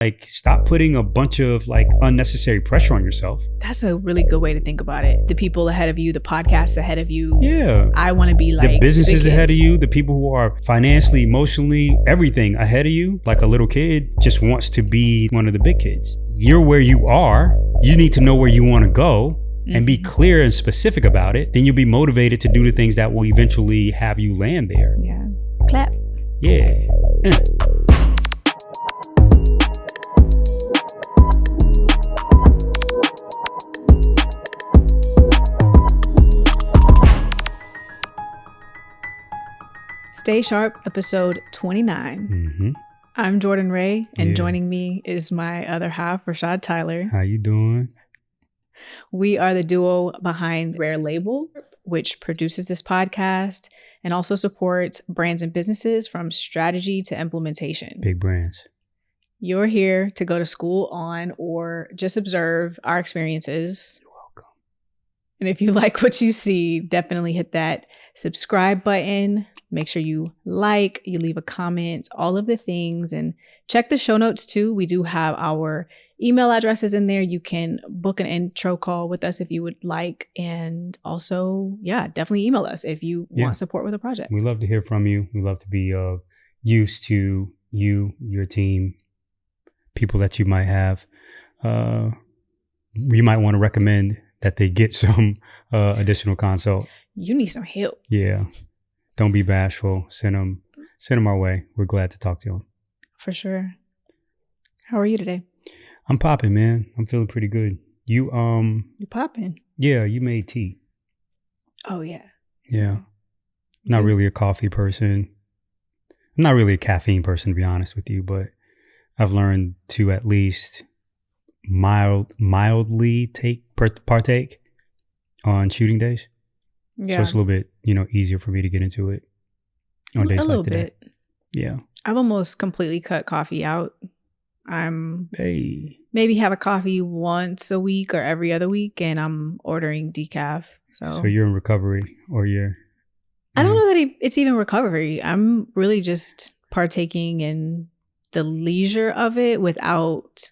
Like, stop putting a bunch of like unnecessary pressure on yourself. That's a really good way to think about it. The people ahead of you, the podcasts ahead of you. Yeah. I want to be like the businesses ahead of you, the people who are financially, emotionally, everything ahead of you. Like a little kid just wants to be one of the big kids. You're where you are. You need to know where you want to go and be clear and specific about it. Then you'll be motivated to do the things that will eventually have you land there. Yeah. Clap. Yeah. Stay Sharp, episode 29. I'm Jordan Ray, and joining me is my other half, Rashad Tyler. How you doing? We are the duo behind Rare Label, which produces this podcast and also supports brands and businesses from strategy to implementation. Big brands. You're here to go to school on or just observe our experiences. You're welcome. And if you like what you see, definitely hit that subscribe button. Make sure you like, you leave a comment, all of the things, and check the show notes too. We do have our email addresses in there. You can book an intro call with us if you would like. And also, definitely email us if you want support with a project. We love to hear from you. We love to be of use to you, your team, people that you might have. You might want to recommend that they get some additional consult. You need some help. Yeah. Don't be bashful. Send them our way. We're glad to talk to them. For sure. How are you today? I'm popping, man. I'm feeling pretty good. You popping? Yeah, you made tea. Oh yeah. Yeah. Not really a coffee person. I'm not really a caffeine person, to be honest with you, but I've learned to at least mildly partake on shooting days. Yeah. So it's a little bit, easier for me to get into it on days like today. Bit. Yeah. I've almost completely cut coffee out. Maybe have a coffee once a week or every other week, and I'm ordering decaf. So you're in recovery, or you're... I don't know that it's even recovery. I'm really just partaking in the leisure of it without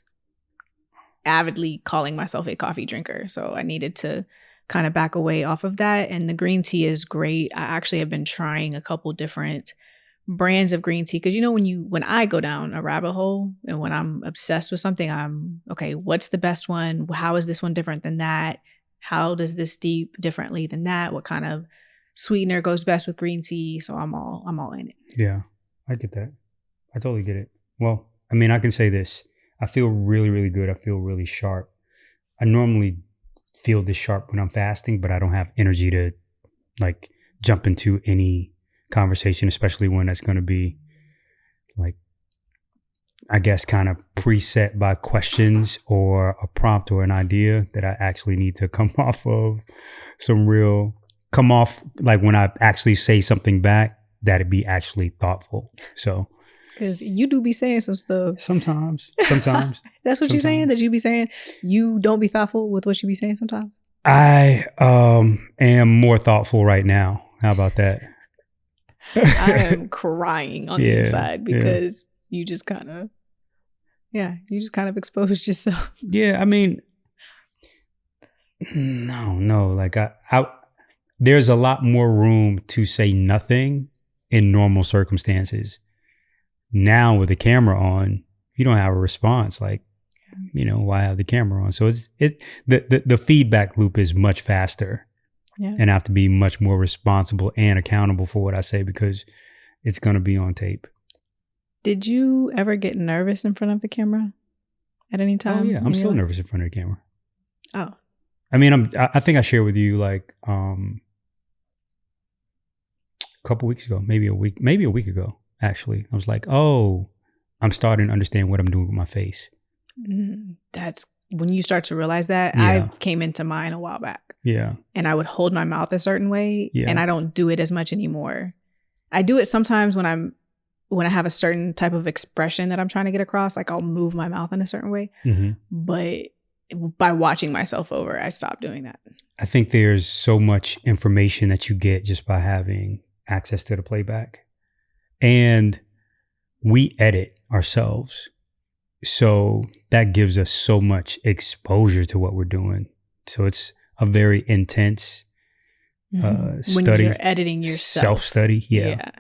avidly calling myself a coffee drinker. So I needed to kind of back away off of that. And the green tea is great. I actually have been trying a couple different brands of green tea because when I go down a rabbit hole and when I'm obsessed with something, I'm okay, what's the best one? How is this one different than that? How does this steep differently than that? What kind of sweetener goes best with green tea? So I'm all in it. Yeah, I get that. I totally get it. Well, I mean, I can say this. I feel really, really good. I feel really sharp. I normally feel this sharp when I'm fasting, but I don't have energy to like jump into any conversation, especially one that's going to be like, I guess, kind of preset by questions or a prompt or an idea that I actually need to come off like when I actually say something back, that it be actually thoughtful. So, because you do be saying some stuff. Sometimes. That's what you're saying? That you be saying you don't be thoughtful with what you be saying sometimes? I am more thoughtful right now. How about that? I am crying on the inside because you just kind of exposed yourself. Yeah, I mean, no. Like I there's a lot more room to say nothing in normal circumstances. Now with the camera on, you don't have a response. Like, why have the camera on? So the feedback loop is much faster, and I have to be much more responsible and accountable for what I say because it's going to be on tape. Did you ever get nervous in front of the camera at any time? Oh yeah, I'm still nervous in front of the camera. Oh, I mean, I think I shared with you like a couple weeks ago, maybe a week ago. Actually, I was like, oh, I'm starting to understand what I'm doing with my face. That's when you start to realize that. Yeah. I came into mine a while back. Yeah. And I would hold my mouth a certain way, and I don't do it as much anymore. I do it sometimes when I have a certain type of expression that I'm trying to get across, like I'll move my mouth in a certain way. But by watching myself over, I stopped doing that. I think there's so much information that you get just by having access to the playback. And we edit ourselves. So that gives us so much exposure to what we're doing. So it's a very intense study. When you're editing yourself. Self-study. Yeah.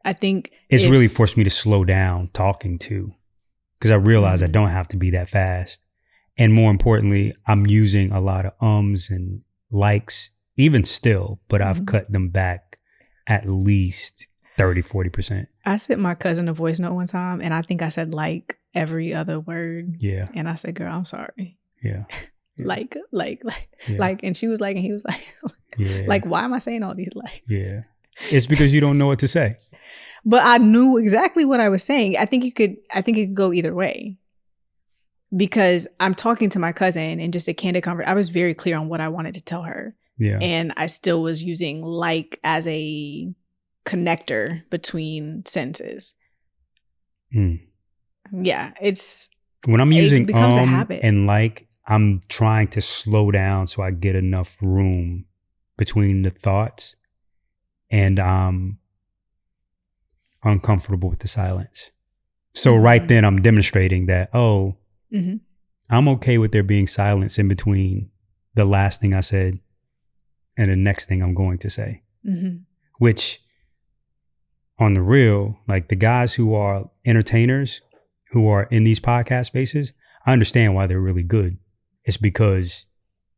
I think it's really forced me to slow down talking too, because I realize I don't have to be that fast. And more importantly, I'm using a lot of ums and likes, even still, but I've cut them back at least 30, 40%. I sent my cousin a voice note one time, and I think I said like every other word. Yeah. And I said, girl, I'm sorry. Yeah. Like, Yeah. like, and she was like, and he was like, Yeah. like, why am I saying all these likes? Yeah. It's because you don't know what to say. But I knew exactly what I was saying. I think it could go either way. Because I'm talking to my cousin and just a candid conversation. I was very clear on what I wanted to tell her. Yeah. And I still was using like as a connector between sentences. Yeah, it's when I'm using it becomes a habit. And like, I'm trying to slow down so I get enough room between the thoughts, and I'm uncomfortable with the silence. So right then I'm demonstrating that, I'm okay with there being silence in between the last thing I said and the next thing I'm going to say, which on the real, like the guys who are entertainers who are in these podcast spaces, I understand why they're really good. It's because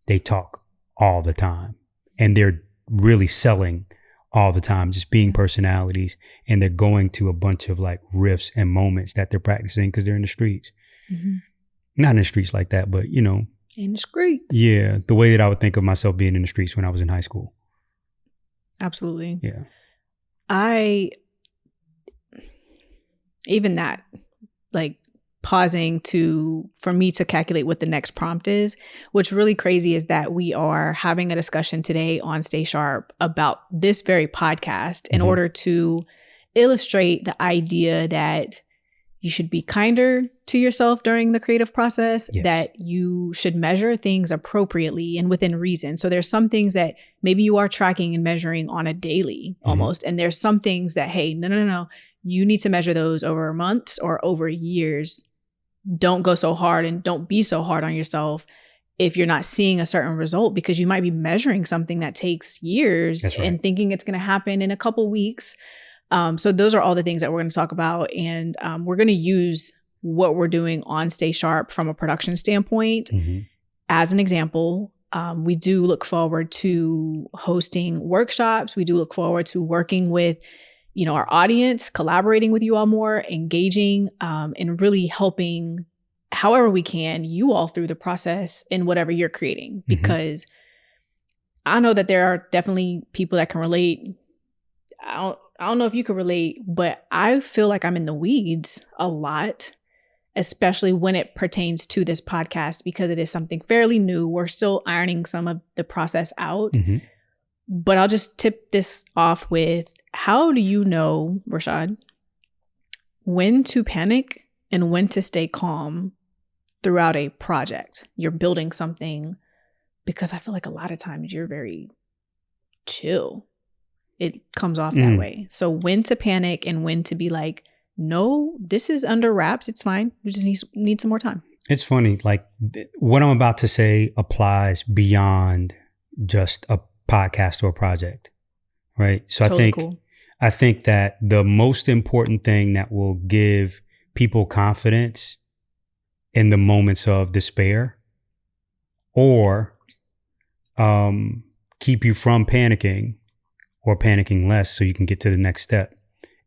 they talk all the time and they're really selling all the time, just being personalities, and they're going to a bunch of like riffs and moments that they're practicing because they're in the streets. Not in the streets like that, but you know. In the streets. Yeah. The way that I would think of myself being in the streets when I was in high school. Absolutely. Yeah. Even that, like pausing for me to calculate what the next prompt is. What's really crazy is that we are having a discussion today on Stay Sharp about this very podcast in order to illustrate the idea that you should be kinder to yourself during the creative process, that you should measure things appropriately and within reason. So there's some things that maybe you are tracking and measuring on a daily almost. And there's some things that, hey, no. You need to measure those over months or over years. Don't go so hard and don't be so hard on yourself if you're not seeing a certain result, because you might be measuring something that takes years and thinking it's going to happen in a couple weeks. So those are all the things that we're going to talk about. And we're going to use what we're doing on Stay Sharp from a production standpoint as an example. We do look forward to hosting workshops. We do look forward to working with our audience, collaborating with you all more, engaging, and really helping however we can you all through the process in whatever you're creating. Because I know that there are definitely people that can relate. I don't know if you can relate, but I feel like I'm in the weeds a lot, especially when it pertains to this podcast, because it is something fairly new. We're still ironing some of the process out. But I'll just tip this off with, how do you know, Rashad, when to panic and when to stay calm throughout a project? You're building something, because I feel like a lot of times you're very chill. It comes off that way. So when to panic and when to be like, no, this is under wraps. It's fine. We just need some more time. It's funny. Like what I'm about to say applies beyond just a podcast or project, right? So totally I think that the most important thing that will give people confidence in the moments of despair, or keep you from panicking or panicking less so you can get to the next step,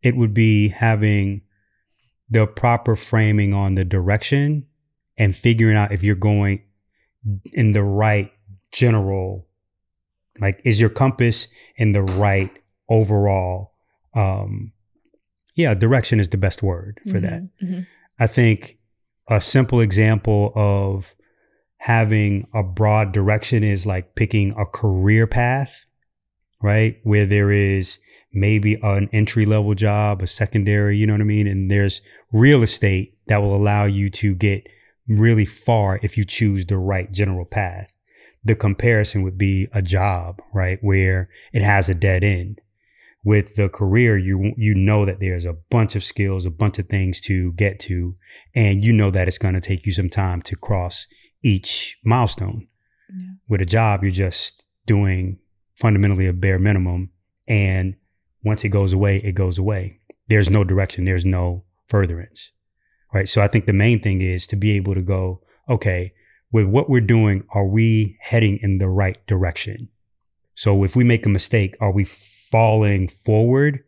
it would be having the proper framing on the direction and figuring out if you're going in the right general, like, is your compass in the right overall? Direction is the best word for that. I think a simple example of having a broad direction is like picking a career path, right? Where there is maybe an entry level job, a secondary, you know what I mean? And there's real estate that will allow you to get really far if you choose the right general path. The comparison would be a job, right? Where it has a dead end. With the career, you know that there's a bunch of skills, a bunch of things to get to, and you know that it's going to take you some time to cross each milestone. Yeah. With a job, you're just doing fundamentally a bare minimum, and once it goes away, it goes away. There's no direction. There's no furtherance, right? So I think the main thing is to be able to go, okay, with what we're doing, are we heading in the right direction? So if we make a mistake, are we falling forward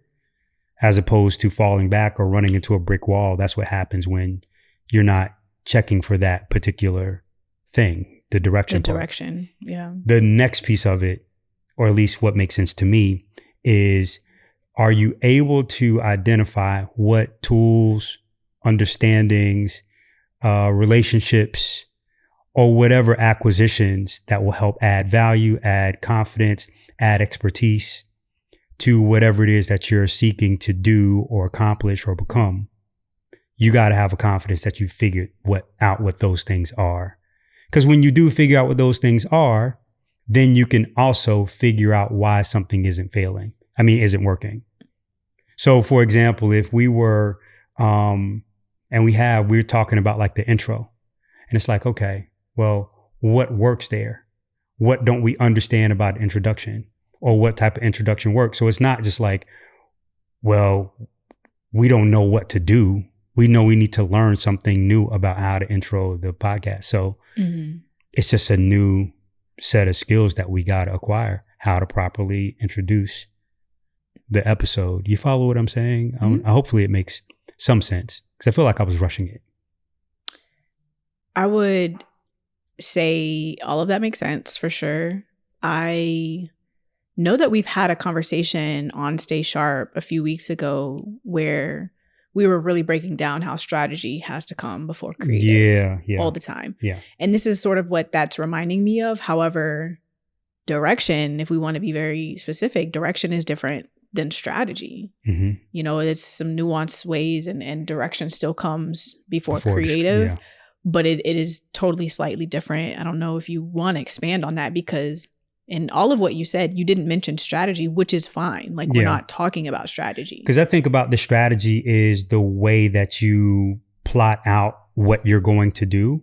as opposed to falling back or running into a brick wall? That's what happens when you're not checking for that particular thing, the direction. The direction, yeah. The next piece of it, or at least what makes sense to me, is are you able to identify what tools, understandings, relationships, or whatever acquisitions that will help add value, add confidence, add expertise to whatever it is that you're seeking to do or accomplish or become? You got to have a confidence that you figured out what those things are. Because when you do figure out what those things are, then you can also figure out why something isn't working. So for example, if we were, we're talking about like the intro, and it's like, okay, well, what works there? What don't we understand about introduction, or what type of introduction works? So it's not just like, well, we don't know what to do. We know we need to learn something new about how to intro the podcast. So it's just a new set of skills that we got to acquire, how to properly introduce the episode. You follow what I'm saying? Hopefully it makes some sense, because I feel like I was rushing it. I would say all of that makes sense for sure. I know that we've had a conversation on Stay Sharp a few weeks ago where we were really breaking down how strategy has to come before creative all the time. Yeah. And this is sort of what that's reminding me of. However, direction, if we want to be very specific, direction is different than strategy. Mm-hmm. You know, it's some nuanced ways, and direction still comes before creative, but it is totally slightly different. I don't know if you want to expand on that, because in all of what you said, you didn't mention strategy, which is fine. Like, we're not talking about strategy. Because I think about the strategy is the way that you plot out what you're going to do.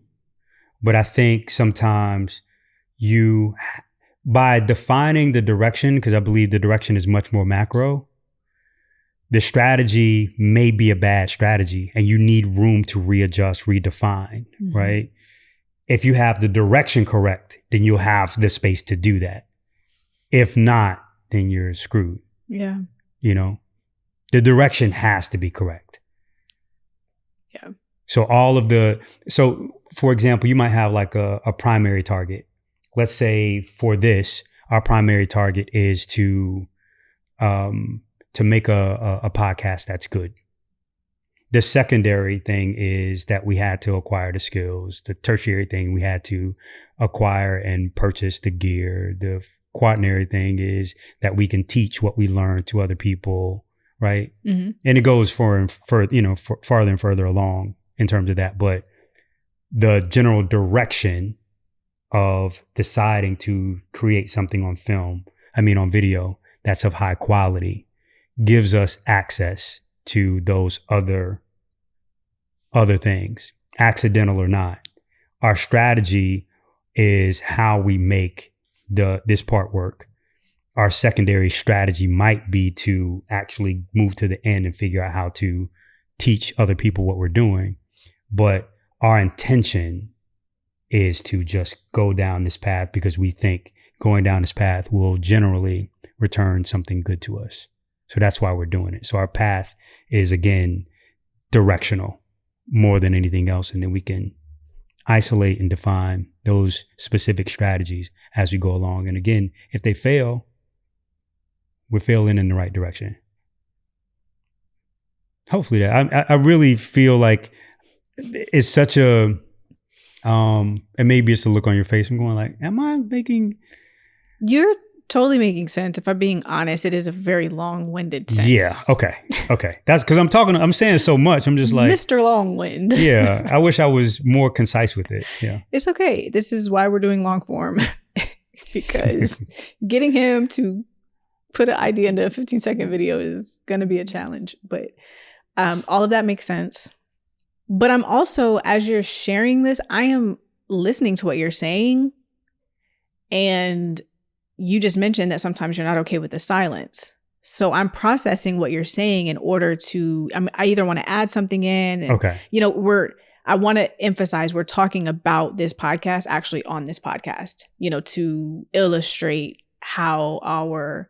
But I think sometimes by defining the direction, because I believe the direction is much more macro, the strategy may be a bad strategy, and you need room to readjust, redefine, right? If you have the direction correct, then you'll have the space to do that. If not, then you're screwed. Yeah. You know, the direction has to be correct. Yeah. So for example, you might have like a primary target. Let's say for this, our primary target is to make a podcast that's good. The secondary thing is that we had to acquire the skills. The tertiary thing, we had to acquire and purchase the gear. The quaternary thing is that we can teach what we learn to other people, right? Mm-hmm. And it goes farther and further along in terms of that. But the general direction of deciding to create something on video, that's of high quality, gives us access to those other things, accidental or not. Our strategy is how we make this part work. Our secondary strategy might be to actually move to the end and figure out how to teach other people what we're doing. But our intention is to just go down this path because we think going down this path will generally return something good to us. So that's why we're doing it. So our path is, again, directional more than anything else. And then we can isolate and define those specific strategies as we go along. And again, if they fail, we're failing in the right direction. Hopefully that. I really feel like it's such a, and maybe it's the look on your face. I'm going like, am I making... You're totally making sense. If I'm being honest, it is a very long-winded sense. Yeah. Okay. That's because I'm saying so much. I'm just like Mr. Longwind. Yeah. I wish I was more concise with it. Yeah. It's okay. This is why we're doing long form, because getting him to put an idea into a 15-second video is going to be a challenge. But all of that makes sense. But I'm also, as you're sharing this, I am listening to what you're saying. And you just mentioned that sometimes you're not okay with the silence. So I'm processing what you're saying in order to, I either want to add something in. And, okay. I want to emphasize we're talking about this podcast actually on this podcast, to illustrate how our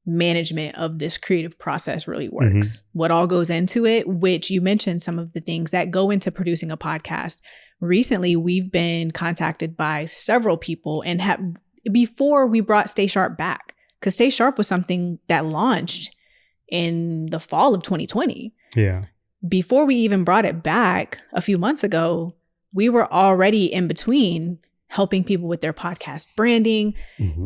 management of this creative process really works, what all goes into it, which you mentioned some of the things that go into producing a podcast. Recently, we've been contacted by several people and before we brought Stay Sharp back, because Stay Sharp was something that launched in the fall of 2020. Yeah. Before we even brought it back a few months ago, we were already in between helping people with their podcast branding,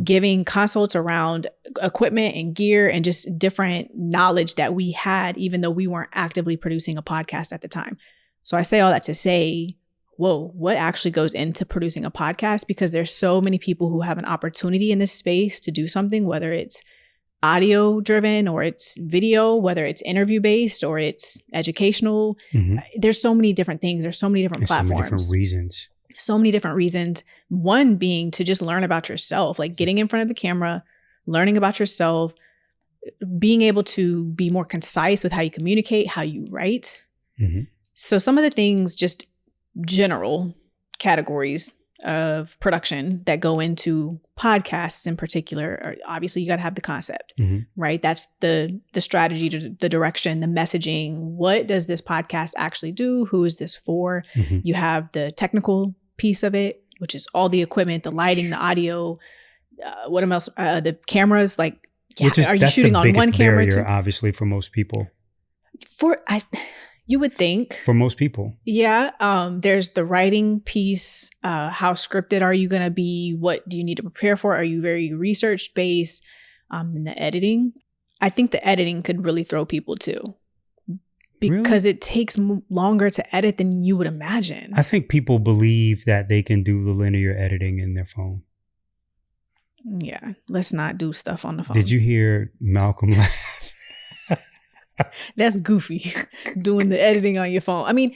giving consults around equipment and gear and just different knowledge that we had, even though we weren't actively producing a podcast at the time. So I say all that to say, whoa, what actually goes into producing a podcast? Because there's so many people who have an opportunity in this space to do something, whether it's audio driven or it's video, whether it's interview based or it's educational. There's so many different things. There's so many different platforms. So many different reasons. So many different reasons. One being to just learn about yourself, like getting in front of the camera, learning about yourself, being able to be more concise with how you communicate, how you write. So some of the things, just general categories of production that go into podcasts in particular are obviously you got to have the concept, right? That's the strategy, the direction, the messaging. What does this podcast actually do? Who is this for? You have the technical piece of it, which is all the equipment, the lighting, the audio, what else? The cameras, like, are you shooting on one camera? Barrier, obviously, for most people. You would think. For most people. Yeah. There's the writing piece. How scripted are you going to be? What do you need to prepare for? Are you very research based? And the editing. I think the editing could really throw people too. Because it takes longer to edit than you would imagine. I think people believe that they can do the linear editing in their phone. Yeah. Let's not do stuff on the phone. Did you hear Malcolm laugh? That's goofy, doing the editing on your phone. I mean,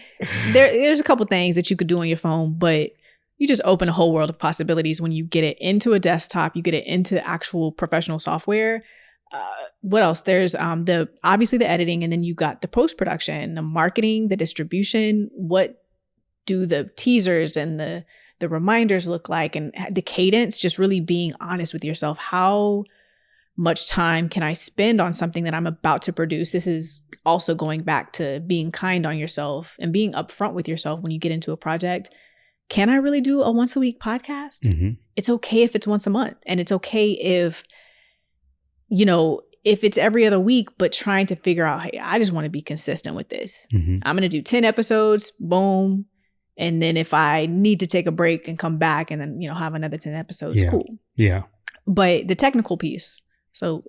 there's a couple things that you could do on your phone, but you just open a whole world of possibilities when you get it into a desktop, you get it into actual professional software. What else? There's obviously the editing, and then you got the post-production, the marketing, the distribution. What do the teasers and the reminders look like, and the cadence, just really being honest with yourself. How much time can I spend on something that I'm about to produce? This is also going back to being kind on yourself and being upfront with yourself when you get into a project. Can I really do a once a week podcast? It's okay if it's once a month, and it's okay if, if it's every other week, but trying to figure out, hey, I just want to be consistent with this. I'm going to do 10 episodes, boom. And then if I need to take a break and come back and then, have another 10 episodes, cool. Yeah. But the technical piece. So,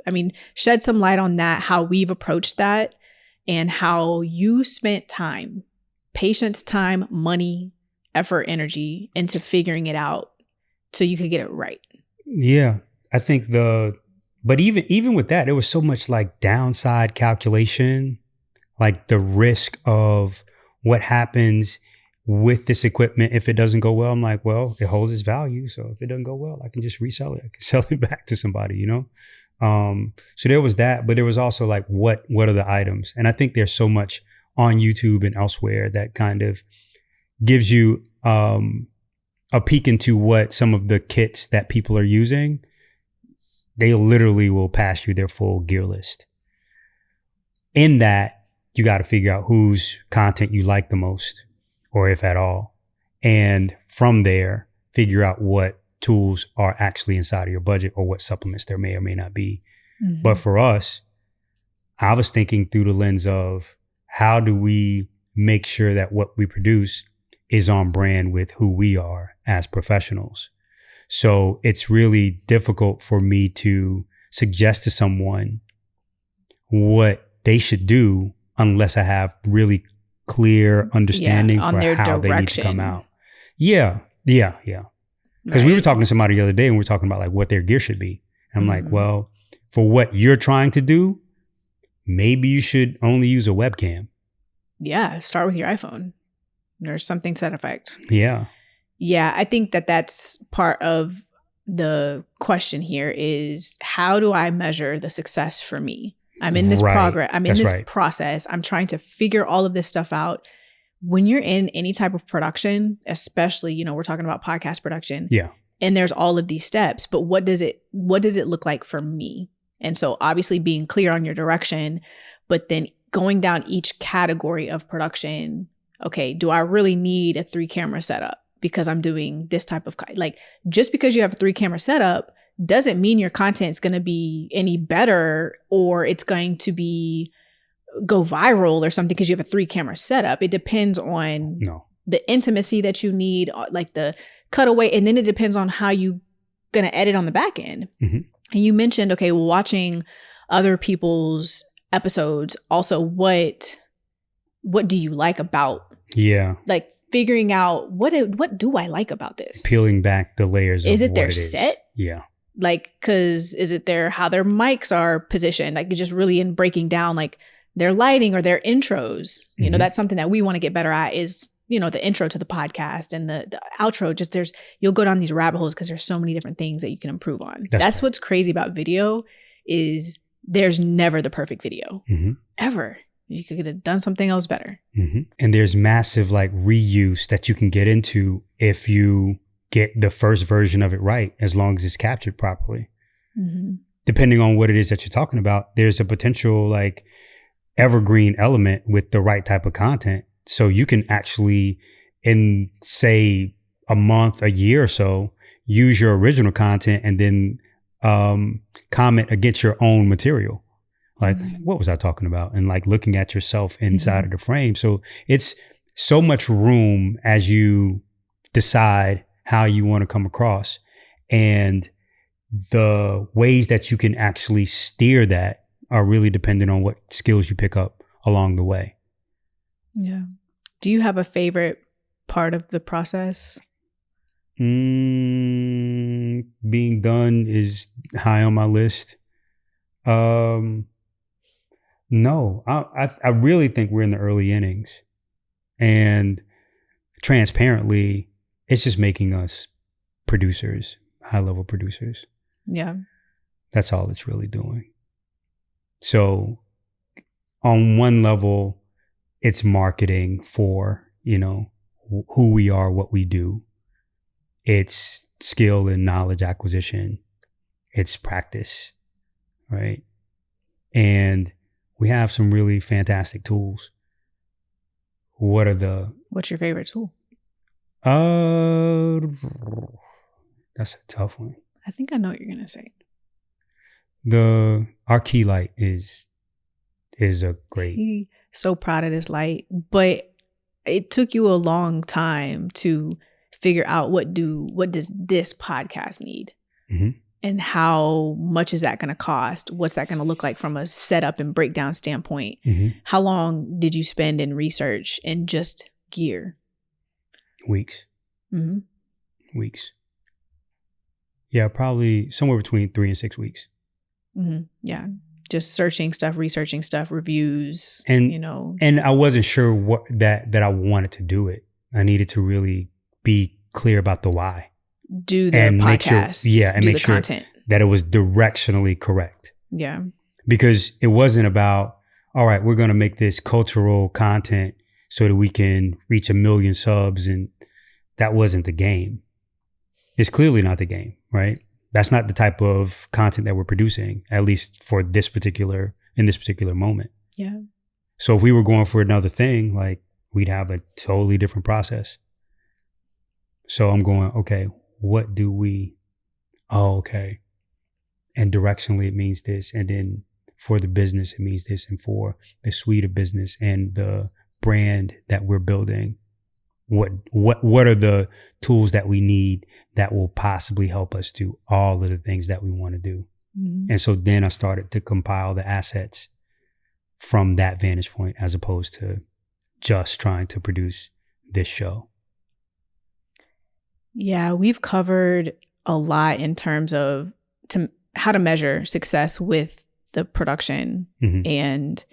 shed some light on that, how we've approached that, and how you spent time, patience, time, money, effort, energy into figuring it out so you could get it right. Yeah. I think but even with that, there was so much like downside calculation, like the risk of what happens with this equipment if it doesn't go well. I'm like, well, it holds its value. So if it doesn't go well, I can just resell it. I can sell it back to somebody, So there was that, but there was also like, what are the items? And I think there's so much on YouTube and elsewhere that kind of gives you a peek into what some of the kits that people are using. They literally will pass you their full gear list. In that, you got to figure out whose content you like the most, or if at all. And from there, figure out what tools are actually inside of your budget or what supplements there may or may not be. But for us, I was thinking through the lens of how do we make sure that what we produce is on brand with who we are as professionals. So it's really difficult for me to suggest to someone what they should do unless I have really clear understanding for how they need to come out. Yeah. Because we were talking to somebody the other day and we were talking about like what their gear should be. And I'm like, well, for what you're trying to do, maybe you should only use a webcam. Yeah, start with your iPhone. There's something to that effect. Yeah. Yeah, I think that that's part of the question here is how do I measure the success for me? I'm in this progress. I'm in this process. I'm trying to figure all of this stuff out. When you're in any type of production, especially, you know, we're talking about podcast production. Yeah. And there's all of these steps, but what does it look like for me? And so obviously being clear on your direction, but then going down each category of production. Okay, do I really need a 3-camera setup because I'm doing this type of, like, just because you have a 3-camera setup doesn't mean your content's going to be any better or it's going to go viral or something because you have a 3-camera setup. It depends on the intimacy that you need, like the cutaway, and then it depends on how you going to edit on the back end. Mm-hmm. And you mentioned, okay, watching other people's episodes. Also, what do you like about? Yeah. Like figuring out what do I like about this? Peeling back the layers. Is of it their what it set? Is. Yeah. Like, cause is it how their mics are positioned? Like just really in breaking down like their lighting or their intros. You know, that's something that we want to get better at is, you know, the intro to the podcast and the outro. Just you'll go down these rabbit holes because there's so many different things that you can improve on. That's what's crazy about video is there's never the perfect video ever. You could have done something else better. And there's massive like reuse that you can get into if you get the first version of it right, as long as it's captured properly. Depending on what it is that you're talking about, there's a potential like evergreen element with the right type of content. So you can actually, in say a month, a year or so, use your original content and then comment against your own material. Like, what was I talking about? And like looking at yourself inside of the frame. So it's so much room as you decide how you want to come across. And the ways that you can actually steer that are really dependent on what skills you pick up along the way. Yeah. Do you have a favorite part of the process? Being done is high on my list. No, I really think we're in the early innings, and transparently, it's just making us producers, high level producers. Yeah. That's all it's really doing. So on one level, it's marketing for, you know, who we are, what we do. It's skill and knowledge acquisition. It's practice, right? And we have some really fantastic tools. What's your favorite tool? That's a tough one. I think I know what you're going to say. Our key light is a great. So proud of this light, but it took you a long time to figure out what does this podcast need? And how much is that going to cost? What's that going to look like from a setup and breakdown standpoint? How long did you spend in research and just gear? Weeks. Weeks. Yeah, probably somewhere between 3 and 6 weeks. Yeah. Just searching stuff, researching stuff, reviews, and you know. And I wasn't sure that I wanted to do it. I needed to really be clear about the why. Do the podcast. Make sure content. That it was directionally correct. Yeah. Because it wasn't about, all right, we're going to make this cultural content so that we can reach 1 million subs. And that wasn't the game. It's clearly not the game, right? That's not the type of content that we're producing, at least for in this particular moment. Yeah. So if we were going for another thing, like we'd have a totally different process. So I'm going, okay, what do we, okay. And directionally it means this. And then for the business, it means this. And for the suite of business and the brand that we're building, what are the tools that we need that will possibly help us do all of the things that we want to do? And so then I started to compile the assets from that vantage point as opposed to just trying to produce this show. Yeah, we've covered a lot in terms of how to measure success with the production. Mhm. And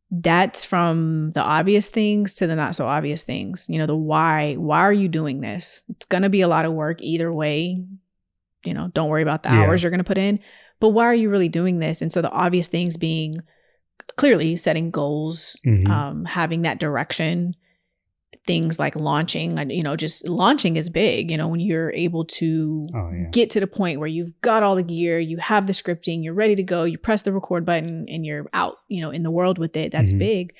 that's from the obvious things to the not so obvious things. You know, the why. Why are you doing this? It's going to be a lot of work either way. You know, don't worry about the Yeah. hours you're going to put in. But why are you really doing this? And so the obvious things being clearly setting goals, Mhm. having that direction, things like launching, and, you know, just launching is big, you know, when you're able to Oh, yeah. get to the point where you've got all the gear, you have the scripting, you're ready to go, you press the record button and you're out, you know, in the world with it. That's Mhm. big.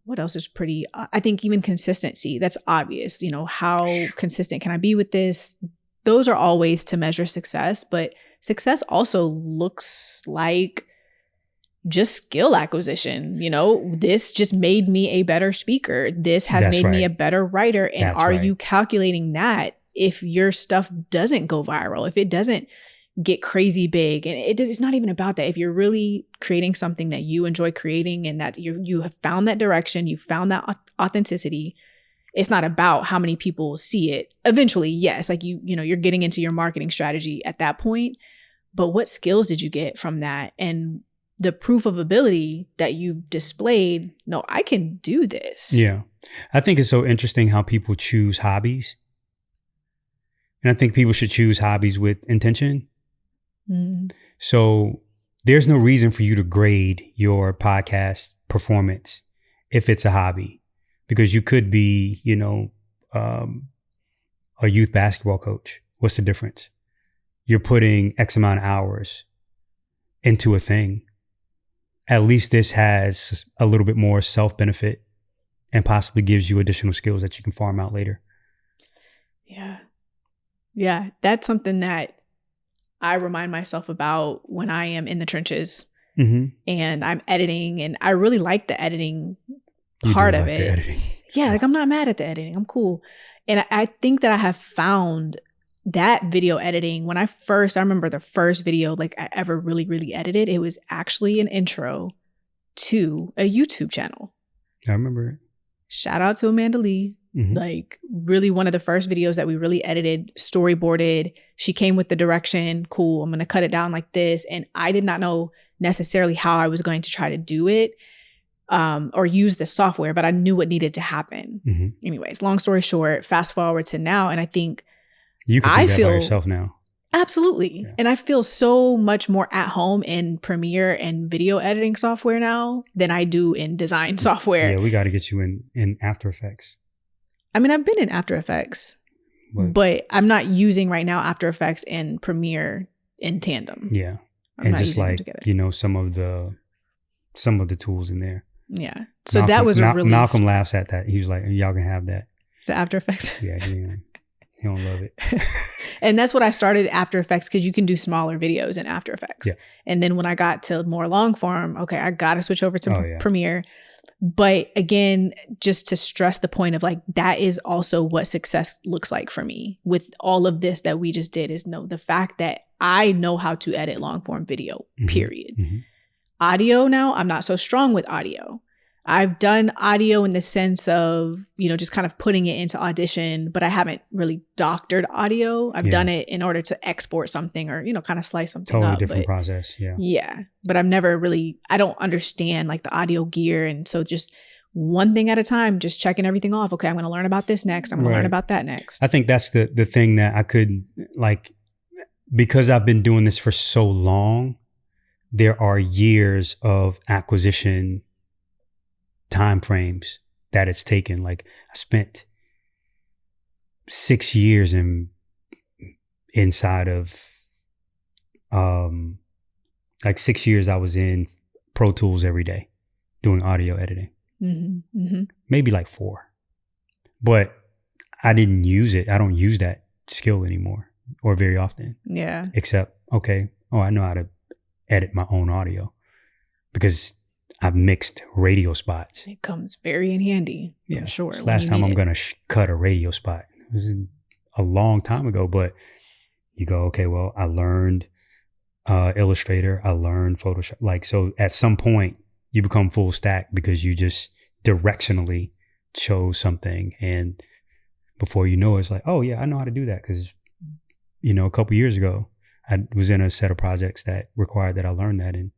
What else is pretty, I think even consistency, that's obvious. You know, how consistent can I be with this? Those are all ways to measure success, but success also looks like just skill acquisition. You know, this just made me a better speaker. This has That's made me right. a better writer. And That's are right. you calculating that if your stuff doesn't go viral, if it doesn't get crazy big? And it's not even about that. If you're really creating something that you enjoy creating and that you have found that direction, you found that authenticity, it's not about how many people see it. Eventually, yes, like you know, you're getting into your marketing strategy at that point. But what skills did you get from that? And the proof of ability that you've displayed, no, I can do this. Yeah. I think it's so interesting how people choose hobbies. And I think people should choose hobbies with intention. Mm. So there's no reason for you to grade your podcast performance if it's a hobby, because you could be, you know, a youth basketball coach. What's the difference? You're putting X amount of hours into a thing. At least this has a little bit more self-benefit and possibly gives you additional skills that you can farm out later. Yeah. Yeah. That's something that I remind myself about when I am in the trenches and I'm editing, and I really like the editing part of it. The editing. Yeah. Like I'm not mad at the editing. I'm cool. And I think that I have found that video editing, when I remember the first video like I ever really, really edited, it was actually an intro to a YouTube channel. I remember it. Shout out to Amanda Lee. Like really one of the first videos that we really edited, storyboarded. She came with the direction. Cool. I'm going to cut it down like this. And I did not know necessarily how I was going to try to do it or use the software, but I knew what needed to happen. Anyways, long story short, fast forward to now. And I think you can do that by yourself now. Absolutely. Yeah. And I feel so much more at home in Premiere and video editing software now than I do in design software. Yeah, we got to get you in After Effects. I mean, I've been in After Effects, but I'm not using right now After Effects and Premiere in tandem. Yeah. And just like, you know, some of the tools in there. Yeah. So that was a relief. Malcolm laughs at that. He was like, y'all can have that. The After Effects. Yeah. He don't love it. And that's what I started After Effects, because you can do smaller videos in After Effects. Yeah. And then when I got to more long form, okay, I got to switch over to Premiere. But again, just to stress the point of like, that is also what success looks like for me with all of this that we just did, is the fact that I know how to edit long form video, period. Audio now, I'm not so strong with audio. I've done audio in the sense of, you know, just kind of putting it into Audition, but I haven't really doctored audio. I've done it in order to export something or, you know, kind of slice something up. Totally different process. Yeah. Yeah. But I've never really, I don't understand like the audio gear. And so just one thing at a time, just checking everything off. Okay, I'm going to learn about this next. I'm going to learn about that next. I think that's the thing that I could like, because I've been doing this for so long, there are years of acquisition time frames that it's taken. Like I spent 6 years inside of like 6 years I was in Pro Tools every day doing audio editing. Maybe like 4, but I didn't use it. I don't use that skill anymore or very often. Yeah. Except, okay, I know how to edit my own audio because I've mixed radio spots. It comes very in handy. Yeah, I'm sure. Last time I'm going to cut a radio spot. It was a long time ago, but you go, okay, well, I learned Illustrator. I learned Photoshop. Like, so at some point you become full stack because you just directionally chose something. And before you know it, it's like, oh yeah, I know how to do that. Because, you know, a couple years ago, I was in a set of projects that required that I learn that, and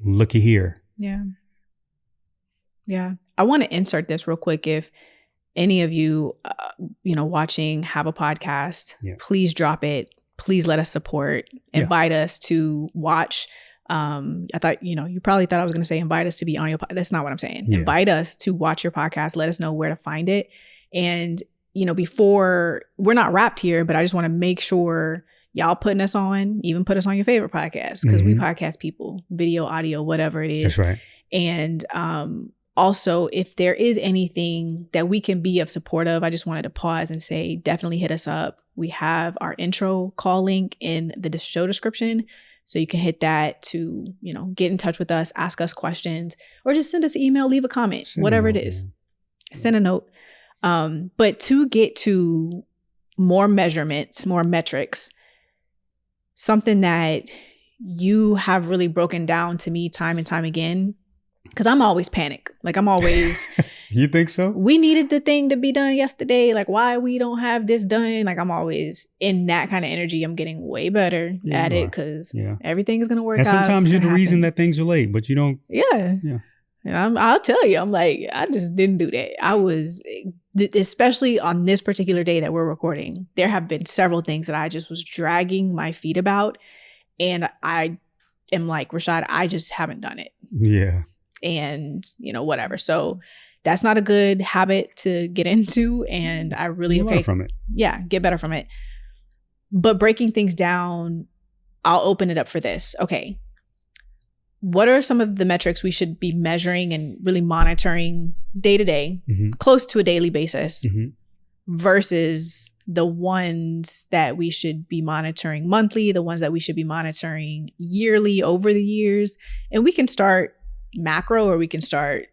looky here. Yeah. Yeah. I want to insert this real quick. If any of you, watching have a podcast, please drop it. Please let us support. Invite us to watch. I thought, you probably thought I was going to say invite us to be on your podcast. That's not what I'm saying. Yeah. Invite us to watch your podcast. Let us know where to find it. And, before, we're not wrapped here, but I just want to make sure y'all putting us on, even put us on your favorite podcast, because we podcast people, video, audio, whatever it is. That's right. And also, if there is anything that we can be of support of, I just wanted to pause and say, definitely hit us up. We have our intro call link in the show description. So you can hit that to, get in touch with us, ask us questions, or just send us an email, leave a comment, whatever it is. Send a note. But to get to more measurements, more metrics, something that you have really broken down to me time and time again, because I'm always panic. Like I'm always... You think so? We needed the thing to be done yesterday. Like why we don't have this done? Like I'm always in that kind of energy. I'm getting way better at it because everything is going to work out. And sometimes you're the reason that things are late, but you don't... Yeah. And I'll tell you, I'm like, I just didn't do that. I was, especially on this particular day that we're recording, there have been several things that I just was dragging my feet about. And I am like, Rashad, I just haven't done it. Yeah. And, whatever. So that's not a good habit to get into. And I really... Get better from it. Yeah, get better from it. But breaking things down, I'll open it up for this. Okay. What are some of the metrics we should be measuring and really monitoring day to day, close to a daily basis, versus the ones that we should be monitoring monthly, the ones that we should be monitoring yearly over the years? And we can start macro or we can start,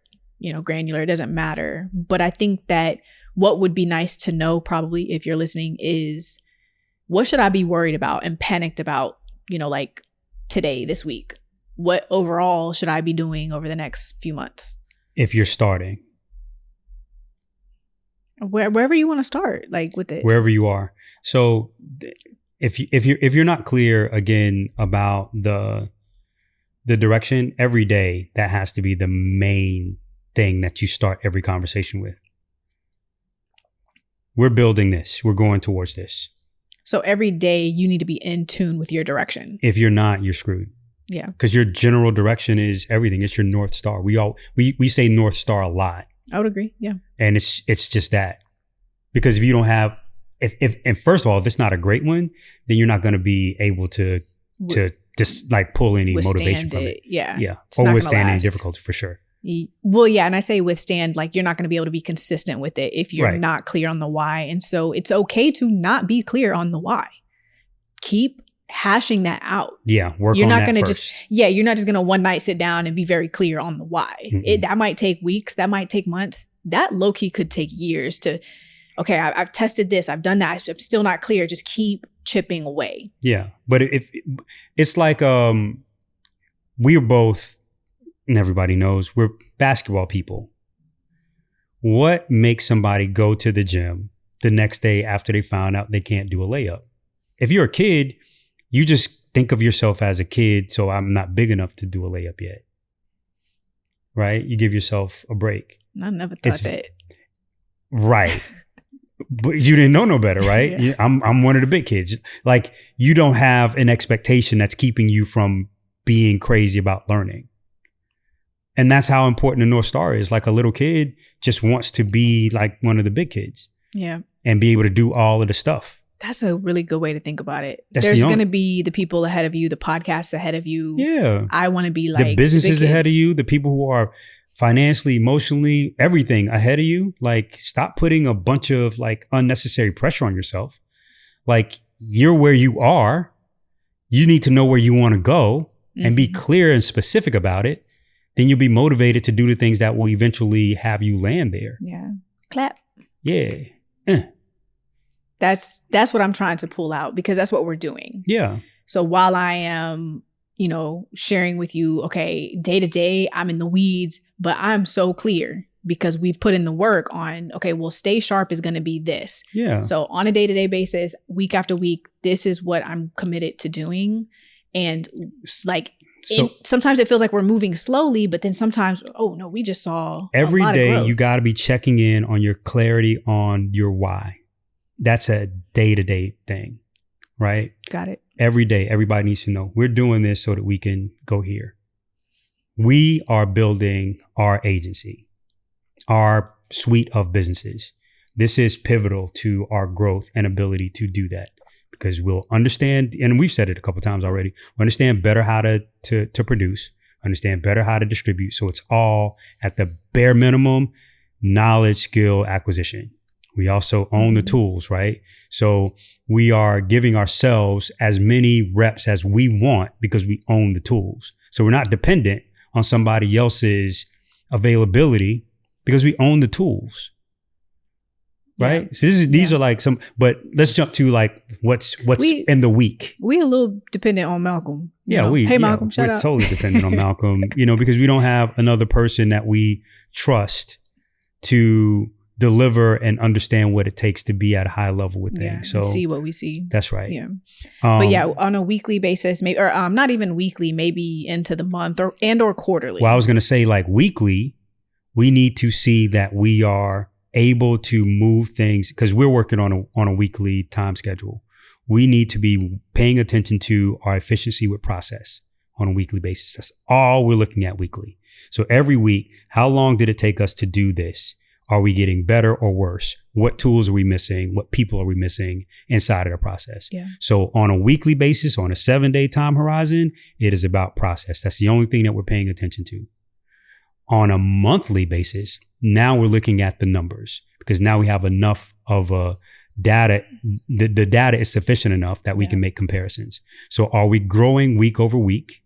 granular. It doesn't matter. But I think that what would be nice to know probably if you're listening is what should I be worried about and panicked about, like today, this week? What overall should I be doing over the next few months? If you're starting. Wherever you want to start, like with it. Wherever you are. So if you're not clear again about the direction every day, that has to be the main thing that you start every conversation with. We're building this. We're going towards this. So every day you need to be in tune with your direction. If you're not, you're screwed. Yeah. Because your general direction is everything. It's your North Star. We say North Star a lot. I would agree. Yeah. And it's just that. Because if you don't have, and first of all, if it's not a great one, then you're not going to be able to just like pull any motivation from it. Yeah. Yeah. Or withstand any difficulty for sure. Well, yeah. And I say withstand, like you're not going to be able to be consistent with it if you're not clear on the why. And so it's okay to not be clear on the why. Keep hashing that out. Yeah, work you're on not that gonna first. You're not just gonna one night sit down and be very clear on the why. That might take weeks, that might take months, that low-key could take years to, okay, I've tested this, I've done that, I'm still not clear. Just keep chipping away. Yeah, but if it's like we are both, and everybody knows, we're basketball people. What makes somebody go to the gym the next day after they found out they can't do a layup? If you're a kid, you just think of yourself as a kid, so I'm not big enough to do a layup yet. Right? You give yourself a break. I never thought that. Right. But you didn't know no better, right? Yeah. I'm one of the big kids. Like, you don't have an expectation that's keeping you from being crazy about learning. And that's how important the North Star is. Like, a little kid just wants to be like one of the big kids. Yeah. And be able to do all of the stuff. That's a really good way to think about it. There's going to be the people ahead of you, the podcasts ahead of you. Yeah. I want to be like the businesses ahead of you, the people who are financially, emotionally, everything ahead of you. Like, stop putting a bunch of like unnecessary pressure on yourself. Like, you're where you are. You need to know where you want to go and be clear and specific about it. Then you'll be motivated to do the things that will eventually have you land there. Yeah. Clap. Yeah. That's what I'm trying to pull out, because that's what we're doing. Yeah. So while I am, sharing with you, okay, day to day, I'm in the weeds, but I'm so clear because we've put in the work on, okay, well, stay sharp is going to be this. Yeah. So on a day-to-day basis, week after week, this is what I'm committed to doing. And like, sometimes it feels like we're moving slowly, but then sometimes, oh no, we just saw every a lot day of growth. you got to be checking in on your clarity on your why. That's a day-to-day thing, right? Got it. Every day, everybody needs to know we're doing this so that we can go here. We are building our agency, our suite of businesses. This is pivotal to our growth and ability to do that, because we'll understand, and we've said it a couple of times already, we understand better how to produce, understand better how to distribute. So it's all at the bare minimum knowledge, skill, acquisition. We also own the tools, right? So we are giving ourselves as many reps as we want because we own the tools. So we're not dependent on somebody else's availability because we own the tools. Right. Yeah. So these are like some, but let's jump to like what's in the week. We a little dependent on Malcolm. Yeah. Malcolm, shout out. We're totally dependent on Malcolm, because we don't have another person that we trust to deliver and understand what it takes to be at a high level with things. So see what we see. That's right. Yeah. But yeah, on a weekly basis, maybe, or not even weekly, maybe into the month or quarterly. Well, I was going to say like weekly, we need to see that we are able to move things, because we're working on a weekly time schedule. We need to be paying attention to our efficiency with process on a weekly basis. That's all we're looking at weekly. So every week, how long did it take us to do this? Are we getting better or worse? What tools are we missing? What people are we missing inside of the process? Yeah. So on a weekly basis, on a 7-day time horizon, it is about process. That's the only thing that we're paying attention to. On a monthly basis, now we're looking at the numbers, because now we have enough of a data. The data is sufficient enough that we can make comparisons. So are we growing week over week?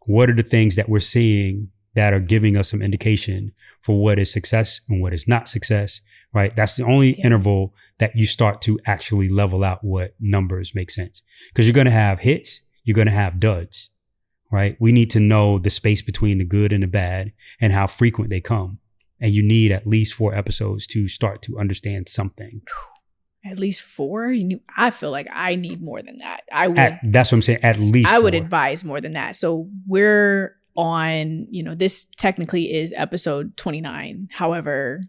What are the things that we're seeing that are giving us some indication for what is success and what is not success, right? That's the only interval that you start to actually level out what numbers make sense. Because you're going to have hits, you're going to have duds, right? We need to know the space between the good and the bad and how frequent they come. And you need at least 4 episodes to start to understand something. At least 4? I feel like I need more than that. That's what I'm saying. At least 4. I would advise more than that. So we're on, this technically is episode 29. However,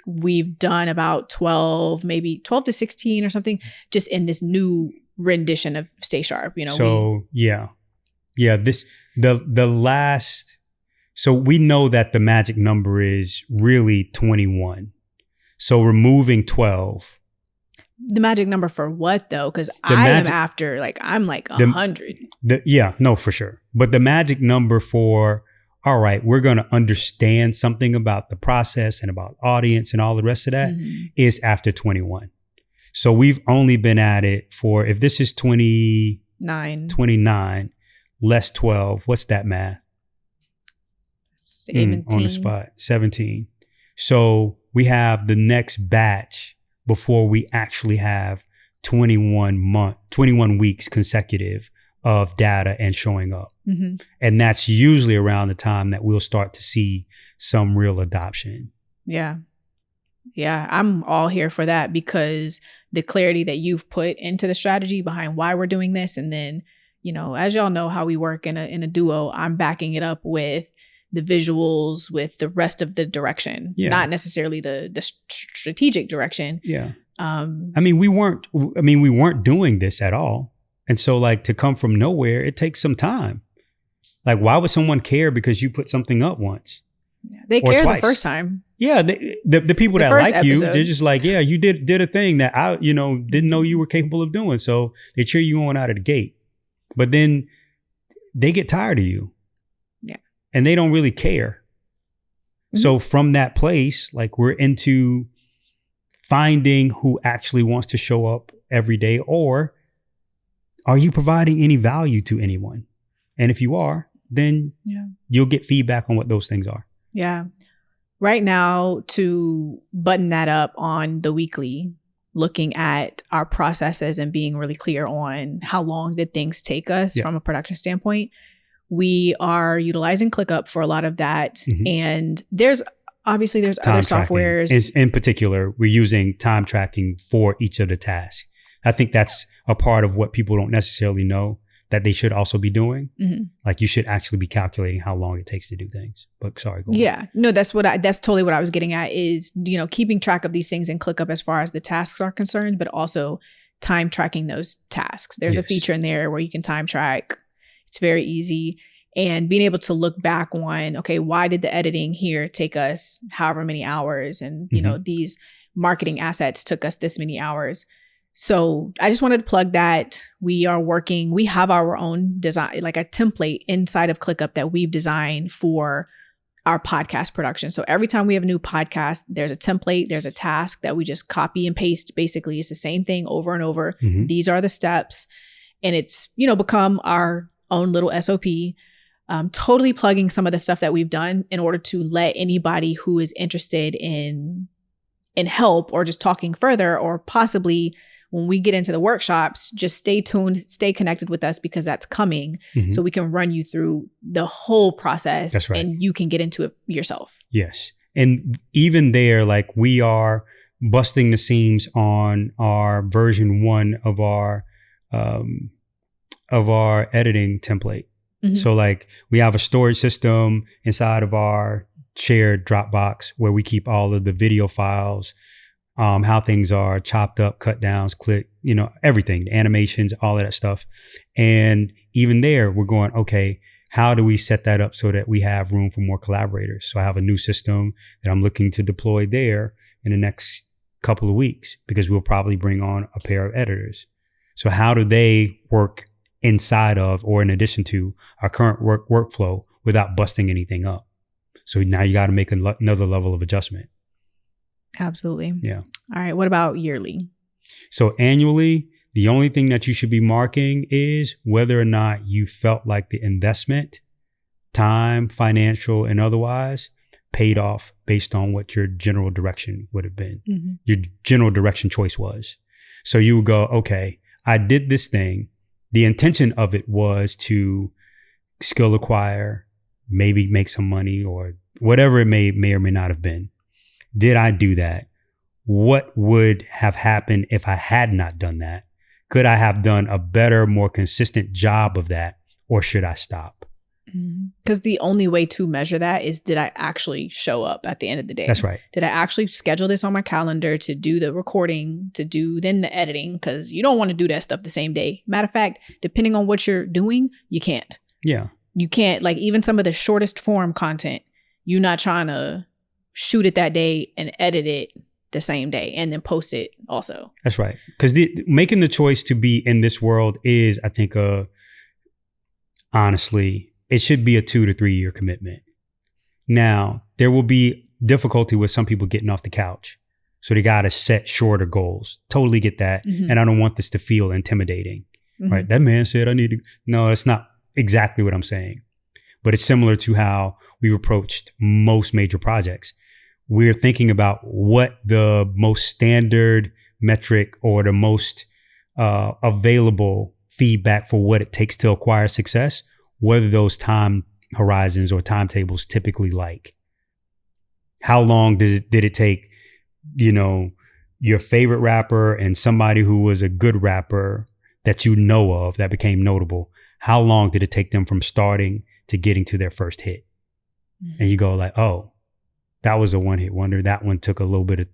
we've done about 12, maybe 12 to 16 or something, just in this new rendition of Stay Sharp. So the last. So we know that the magic number is really 21. So removing 12. The magic number for what though? Because I'm after I'm like 100. For sure. But the magic number for, all right, we're going to understand something about the process and about audience and all the rest of that is after 21. So we've only been at it for, if this is 29 less 12, what's that math? 17. On the spot, 17. So we have the next batch before we actually have 21 weeks consecutive of data and showing up. Mm-hmm. And that's usually around the time that we'll start to see some real adoption. Yeah. Yeah, I'm all here for that, because the clarity that you've put into the strategy behind why we're doing this. And then, as y'all know how we work in a duo, I'm backing it up with the visuals, with the rest of the direction, not necessarily the strategic direction. Yeah. We weren't doing this at all. And so to come from nowhere, it takes some time. Why would someone care because you put something up once? Yeah, they care twice. The first time. Yeah. The people that like episode. You, they're just like, yeah, you did a thing that I, didn't know you were capable of doing. So they cheer you on out of the gate, but then they get tired of you. And they don't really care. Mm-hmm. So from that place, we're into finding who actually wants to show up every day, or are you providing any value to anyone? And if you are, then you'll get feedback on what those things are. Yeah. Right now, to button that up on the weekly, looking at our processes and being really clear on how long did things take us from a production standpoint. We are utilizing ClickUp for a lot of that. Mm-hmm. And there's obviously there's time other tracking. softwares. In particular, we're using time tracking for each of the tasks. I think that's a part of what people don't necessarily know that they should also be doing. Mm-hmm. Like you should actually be calculating how long it takes to do things. But sorry, go on. Yeah, no, that's totally what I was getting at is, keeping track of these things in ClickUp as far as the tasks are concerned, but also time tracking those tasks. There's a feature in there where you can time track. It's very easy. And being able to look back on, okay, why did the editing here take us however many hours? And, these marketing assets took us this many hours. So I just wanted to plug that. We have our own design, like a template inside of ClickUp that we've designed for our podcast production. So every time we have a new podcast, there's a template, there's a task that we just copy and paste. Basically, it's the same thing over and over. Mm-hmm. These are the steps. And it's, become our own little SOP. Totally plugging some of the stuff that we've done in order to let anybody who is interested in help or just talking further, or possibly when we get into the workshops, just stay tuned, stay connected with us, because that's coming. Mm-hmm. So we can run you through the whole process. That's right. And you can get into it yourself. Yes. And even there, like, we are busting the seams on our version 1 of our editing template. Mm-hmm. So like we have a storage system inside of our shared Dropbox where we keep all of the video files, how things are chopped up, cut downs, click, everything, the animations, all of that stuff. And even there, we're going, okay, how do we set that up so that we have room for more collaborators? So I have a new system that I'm looking to deploy there in the next couple of weeks, because we'll probably bring on a pair of editors. So how do they work inside of, or in addition to, our current workflow without busting anything up? So now you got to make another level of adjustment. Absolutely. Yeah. All right. What about yearly? So annually, the only thing that you should be marking is whether or not you felt like the investment, time, financial, and otherwise, paid off based on what your general direction would have been. Mm-hmm. Your general direction choice was. So you would go, okay, I did this thing. The intention of it was to skill acquire, maybe make some money, or whatever it may or may not have been. Did I do that? What would have happened if I had not done that? Could I have done a better, more consistent job of that, or should I stop? Because the only way to measure that is, did I actually show up at the end of the day? That's right. Did I actually schedule this on my calendar to do the recording, to do then the editing? Because you don't want to do that stuff the same day. Matter of fact, depending on what you're doing, you can't. Yeah. You can't, like, even some of the shortest form content, you're not trying to shoot it that day and edit it the same day and then post it also. That's right. Because making the choice to be in this world is, I think, honestly, it should be a 2 to 3 year commitment. Now, there will be difficulty with some people getting off the couch. So they got to set shorter goals. Totally get that. Mm-hmm. And I don't want this to feel intimidating, mm-hmm. right? That man said I need to. No, it's not exactly what I'm saying. But it's similar to how we've approached most major projects. We're thinking about what the most standard metric or the most available feedback for what it takes to acquire success, whether those time horizons or timetables typically like. How long did it take, your favorite rapper and somebody who was a good rapper that you know of that became notable? How long did it take them from starting to getting to their first hit? Mm-hmm. And you go like, oh, that was a one-hit wonder. That one took a little bit of,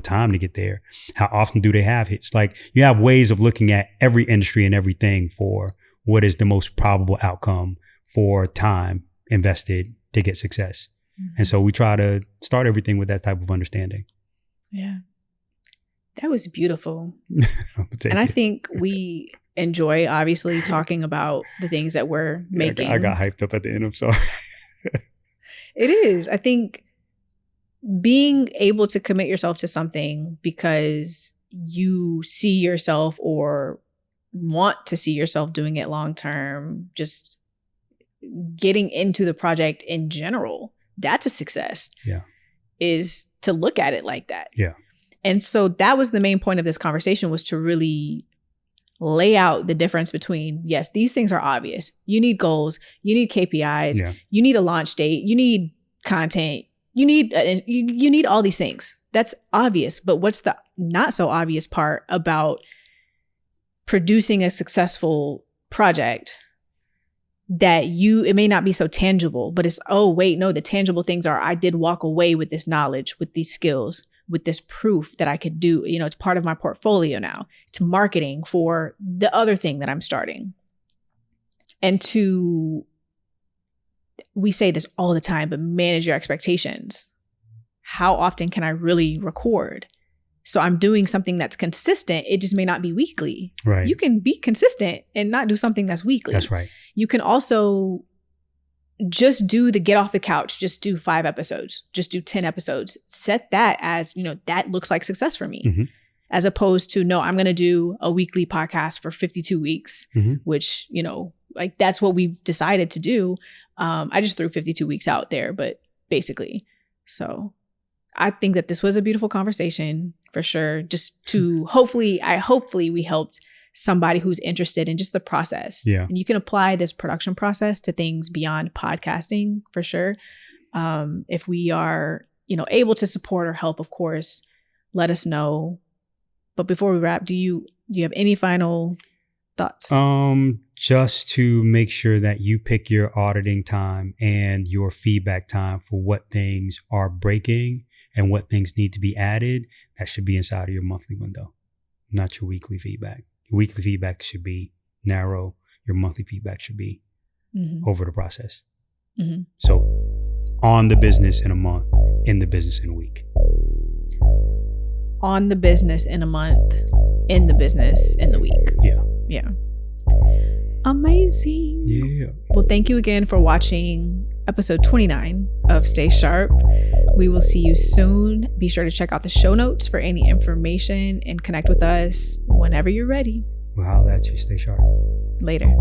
time to get there. How often do they have hits? Like, you have ways of looking at every industry and everything for what is the most probable outcome for time invested to get success. Mm-hmm. And so we try to start everything with that type of understanding. Yeah. That was beautiful. And I think we enjoy, obviously, talking about the things that we're making. I got hyped up at the end. I'm sorry. It is. I think being able to commit yourself to something because you see yourself or want to see yourself doing it long term, just getting into the project in general, that's a success. Yeah. Is to look at it like that. Yeah. And so that was the main point of this conversation, was to really lay out the difference between, yes, these things are obvious. You need goals, you need KPIs, you need a launch date, you need content, you need all these things. That's obvious. But what's the not so obvious part about producing a successful project that it may not be so tangible, but it's, oh, wait, no, the tangible things are I did walk away with this knowledge, with these skills, with this proof that I could do. It's part of my portfolio now. It's marketing for the other thing that I'm starting. And we say this all the time, but manage your expectations. How often can I really record? So I'm doing something that's consistent. It just may not be weekly. Right. You can be consistent and not do something that's weekly. That's right. You can also just do the get off the couch, just do 5 episodes, just do 10 episodes. Set that as, that looks like success for me. Mm-hmm. As opposed to, no, I'm going to do a weekly podcast for 52 weeks, which, like that's what we've decided to do. I just threw 52 weeks out there, but basically. So I think that this was a beautiful conversation for sure. Just to hopefully we helped somebody who's interested in just the process. Yeah. And you can apply this production process to things beyond podcasting for sure. If we are, able to support or help, of course, let us know. But before we wrap, do you have any final thoughts? Just to make sure that you pick your auditing time and your feedback time for what things are breaking and what things need to be added. That should be inside of your monthly window, not your weekly feedback. Your weekly feedback should be narrow. Your monthly feedback should be over the process. Mm-hmm. So on the business in a month, in the business in a week. On the business in a month, in the business in the week. Yeah. Yeah. Amazing. Yeah. Well, thank you again for watching episode 29 of Stay Sharp. We will see you soon. Be sure to check out the show notes for any information and connect with us whenever you're ready. We'll holler at you. Stay sharp. Later.